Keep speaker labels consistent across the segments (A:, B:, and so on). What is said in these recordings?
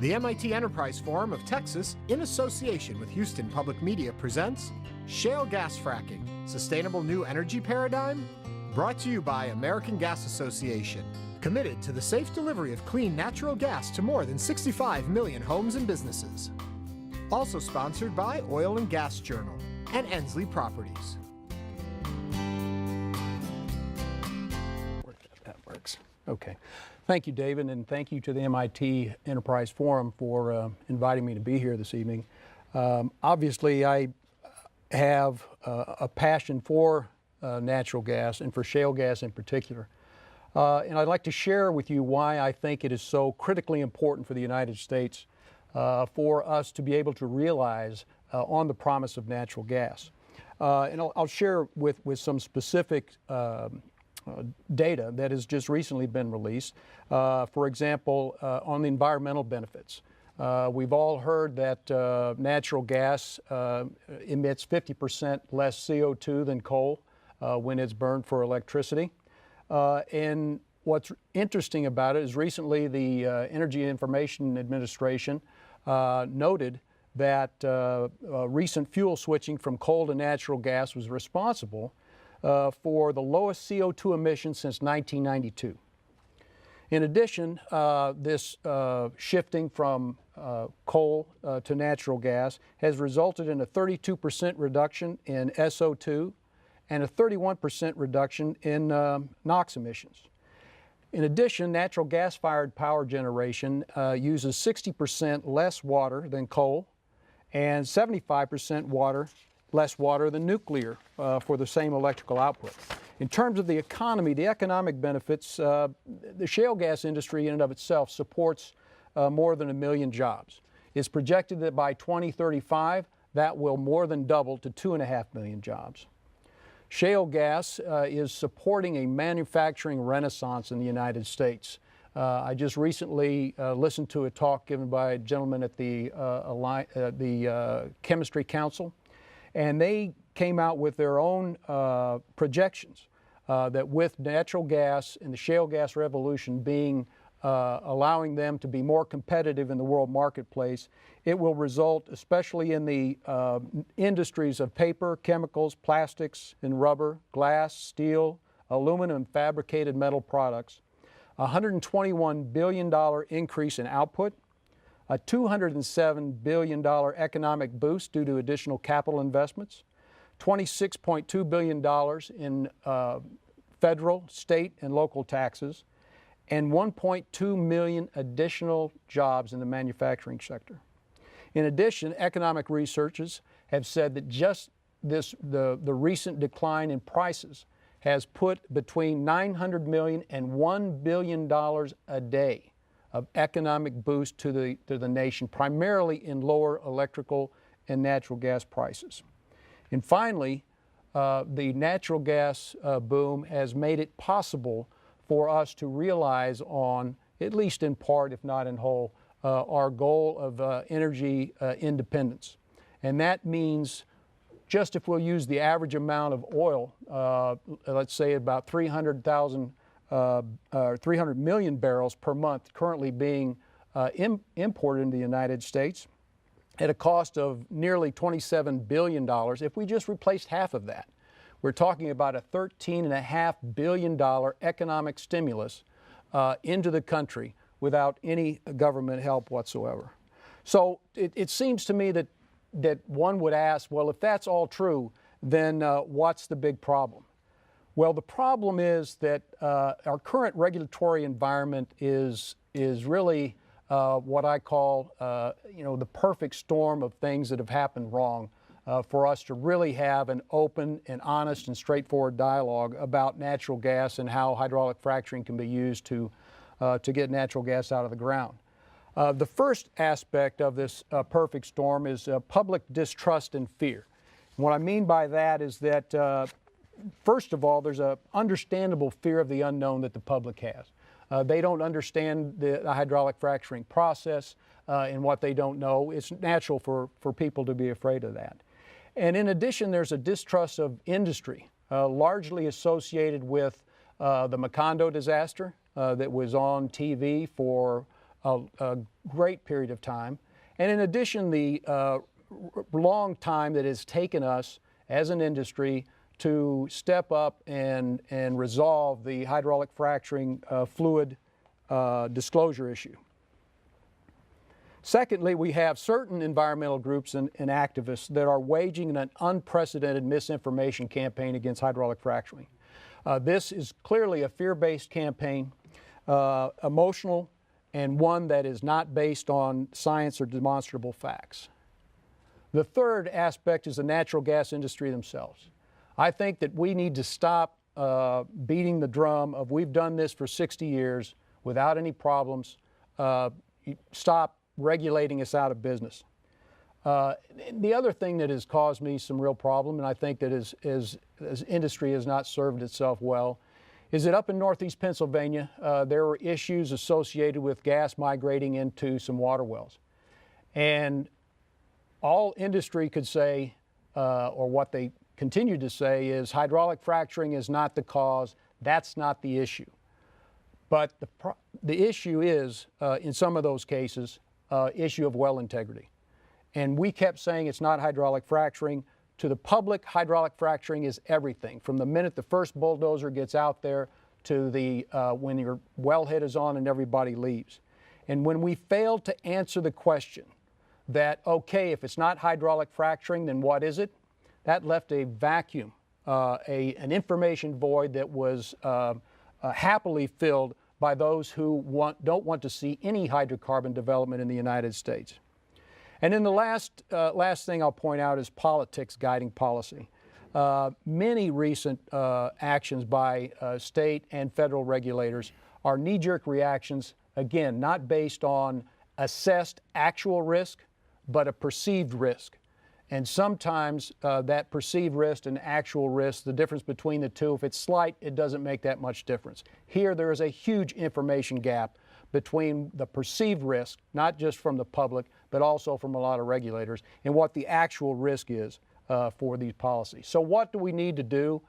A: The MIT Enterprise Forum of Texas, in association with Houston Public Media, presents Shale Gas Fracking, Sustainable New Energy Paradigm? Brought to you by American Gas Association, committed to the safe delivery of clean natural gas to more than 65 million homes and businesses. Also sponsored by Oil and Gas Journal and Ensley Properties.
B: That works. Okay. Thank you, David, and thank you to the MIT Enterprise Forum for inviting me to be here this evening. Obviously, I have a passion for natural gas and for shale gas in particular. And I'd like to share with you why I think it is so critically important for the United States for us to be able to realize on the promise of natural gas. And I'll share with some specific data that has just recently been released. For example, on the environmental benefits. We've all heard that natural gas emits 50% less CO2 than coal when it's burned for electricity. And what's interesting about it is recently the Energy Information Administration noted that recent fuel switching from coal to natural gas was responsible for the lowest CO2 emissions since 1992. In addition, this shifting from coal to natural gas has resulted in a 32% reduction in SO2 and a 31% reduction in NOx emissions. In addition, natural gas-fired power generation uses 60% less water than coal and 75% less water than nuclear for the same electrical output. In terms of the economy, the economic benefits, the shale gas industry in and of itself supports more than 1 million jobs. It's projected that by 2035, that will more than double to 2.5 million jobs. Shale gas is supporting a manufacturing renaissance in the United States. I just recently listened to a talk given by a gentleman at the Chemistry Council, and they came out with their own projections that with natural gas and the shale gas revolution being allowing them to be more competitive in the world marketplace, it will result, especially in the industries of paper, chemicals, plastics, and rubber, glass, steel, aluminum, and fabricated metal products, a $121 billion increase in output, a $207 billion economic boost due to additional capital investments, $26.2 billion in federal, state, and local taxes, and 1.2 million additional jobs in the manufacturing sector. In addition, economic researchers have said that just the recent decline in prices has put between $900 million and $1 billion a day of economic boost to the nation, primarily in lower electrical and natural gas prices. And finally, the natural gas boom has made it possible for us to realize on, at least in part, if not in whole, our goal of energy independence. And that means just if we'll use the average amount of oil, let's say about 300 million barrels per month currently being imported into the United States at a cost of nearly $27 billion. If we just replaced half of that, we're talking about a $13.5 billion economic stimulus into the country without any government help whatsoever. So it seems to me that one would ask, well, if that's all true, then what's the big problem? Well, the problem is that our current regulatory environment is really what I call, the perfect storm of things that have happened wrong for us to really have an open and honest and straightforward dialogue about natural gas and how hydraulic fracturing can be used to get natural gas out of the ground. The first aspect of this perfect storm is public distrust and fear. And what I mean by that is that first of all, there's an understandable fear of the unknown that the public has. They don't understand the hydraulic fracturing process and what they don't know. It's natural for people to be afraid of that. And in addition, there's a distrust of industry, largely associated with the Macondo disaster that was on TV for a great period of time. And in addition, the long time that has taken us as an industry to step up and resolve the hydraulic fracturing fluid disclosure issue. Secondly, we have certain environmental groups and activists that are waging an unprecedented misinformation campaign against hydraulic fracturing. This is clearly a fear-based campaign, emotional, and one that is not based on science or demonstrable facts. The third aspect is the natural gas industry themselves. I think that we need to stop beating the drum of we've done this for 60 years without any problems. Stop regulating us out of business. The other thing that has caused me some real problem, and I think that as industry has not served itself well, is that up in Northeast Pennsylvania, there were issues associated with gas migrating into some water wells. And all industry could say, or what they continue to say, is hydraulic fracturing is not the cause, that's not the issue. But the issue is, in some of those cases, issue of well integrity. And we kept saying it's not hydraulic fracturing. To the public, hydraulic fracturing is everything, from the minute the first bulldozer gets out there to the when your wellhead is on and everybody leaves. And when we failed to answer the question that, okay, if it's not hydraulic fracturing, then what is it? That left a vacuum, an information void that was happily filled by those who don't want to see any hydrocarbon development in the United States. And then the last thing I'll point out is politics guiding policy. Many recent actions by state and federal regulators are knee-jerk reactions, again, not based on assessed actual risk, but a perceived risk. And sometimes that perceived risk and actual risk, the difference between the two, if it's slight, it doesn't make that much difference. Here, there is a huge information gap between the perceived risk, not just from the public, but also from a lot of regulators, and what the actual risk is for these policies. So what do we need to do?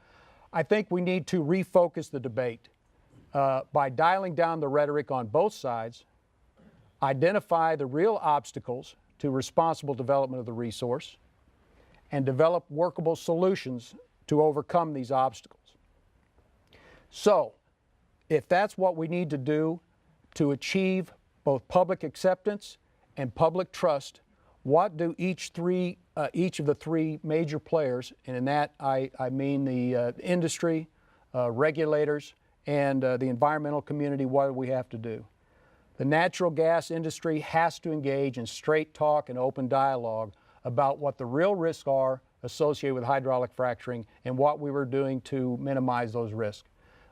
B: I think we need to refocus the debate by dialing down the rhetoric on both sides, identify the real obstacles to responsible development of the resource, and develop workable solutions to overcome these obstacles. So, if that's what we need to do to achieve both public acceptance and public trust, what do each of the three major players, and in that I mean the industry, regulators, and the environmental community, what do we have to do? The natural gas industry has to engage in straight talk and open dialogue about what the real risks are associated with hydraulic fracturing and what we were doing to minimize those risks.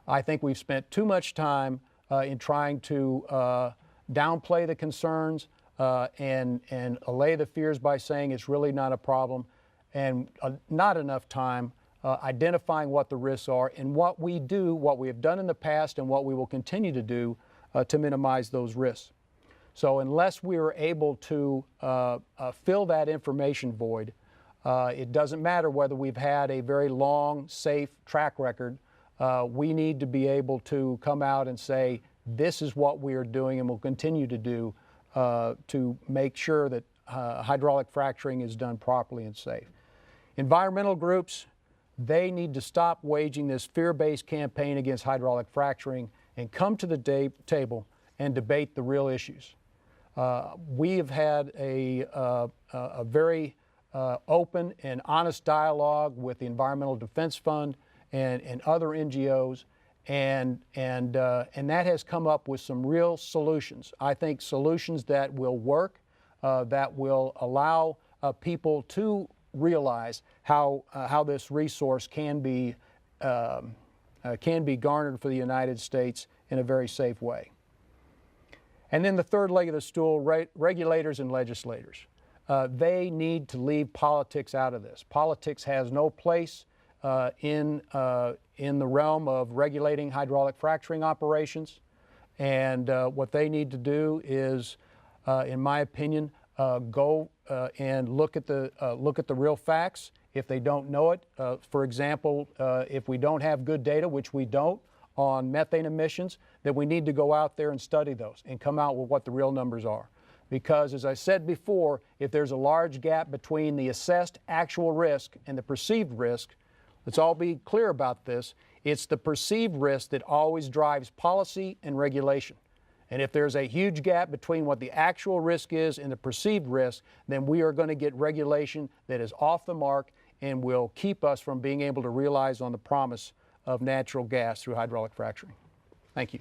B: I think we've spent too much time in trying to downplay the concerns and allay the fears by saying it's really not a problem, and not enough time identifying what the risks are and what we do, what we have done in the past and what we will continue to do to minimize those risks. So unless we are able to fill that information void, it doesn't matter whether we've had a very long, safe track record. We need to be able to come out and say, this is what we are doing and will continue to do to make sure that hydraulic fracturing is done properly and safe. Environmental groups, they need to stop waging this fear-based campaign against hydraulic fracturing and come to the table and debate the real issues. We have had a very open and honest dialogue with the Environmental Defense Fund and other NGOs, and that has come up with some real solutions. I think solutions that will work, that will allow people to realize how this resource can be garnered for the United States in a very safe way. And then the third leg of the stool, regulators and legislators. They need to leave politics out of this. Politics has no place in the realm of regulating hydraulic fracturing operations. And what they need to do is, in my opinion, go and look at the real facts. If they don't know it, for example, if we don't have good data, which we don't, on methane emissions, then we need to go out there and study those and come out with what the real numbers are. Because as I said before, if there's a large gap between the assessed actual risk and the perceived risk, let's all be clear about this, it's the perceived risk that always drives policy and regulation. And if there's a huge gap between what the actual risk is and the perceived risk, then we are going to get regulation that is off the mark and will keep us from being able to realize on the promise of natural gas through hydraulic fracturing. Thank you.